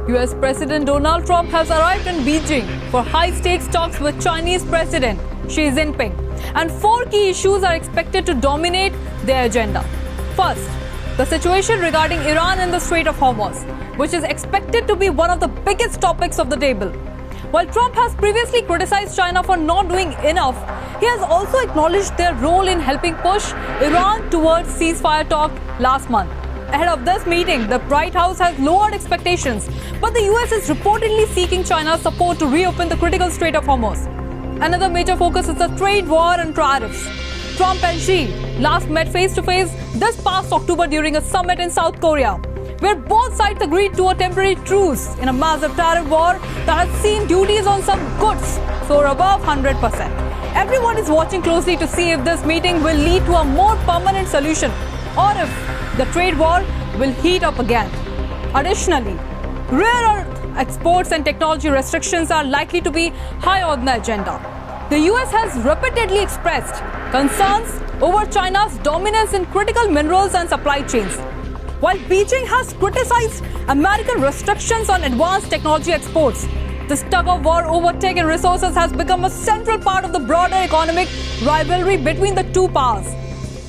US President Donald Trump has arrived in Beijing for high-stakes talks with Chinese President Xi Jinping, and 4 key issues are expected to dominate their agenda. First, the situation regarding Iran and the Strait of Hormuz, which is expected to be one of the biggest topics of the table. While Trump has previously criticized China for not doing enough, he has also acknowledged their role in helping push Iran towards ceasefire talk last month. Ahead of this meeting, the White House has lowered expectations, but the US is reportedly seeking China's support to reopen the critical Strait of Hormuz. Another major focus is the trade war and tariffs. Trump and Xi last met face-to-face this past October during a summit in South Korea, where both sides agreed to a temporary truce in a massive tariff war that has seen duties on some goods soar above 100%. Everyone is watching closely to see if this meeting will lead to a more permanent solution or if the trade war will heat up again. Additionally, rare earth exports and technology restrictions are likely to be high on the agenda. The US has repeatedly expressed concerns over China's dominance in critical minerals and supply chains, while Beijing has criticized American restrictions on advanced technology exports. This tug-of-war over tech and resources has become a central part of the broader economic rivalry between the two powers.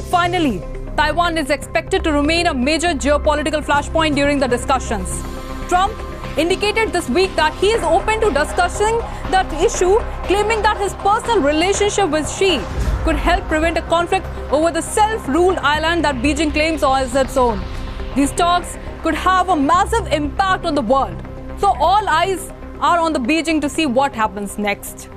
Finally, Taiwan is expected to remain a major geopolitical flashpoint during the discussions. Trump indicated this week that he is open to discussing that issue, claiming that his personal relationship with Xi could help prevent a conflict over the self-ruled island that Beijing claims as its own. These talks could have a massive impact on the world, so all eyes are on the Beijing to see what happens next.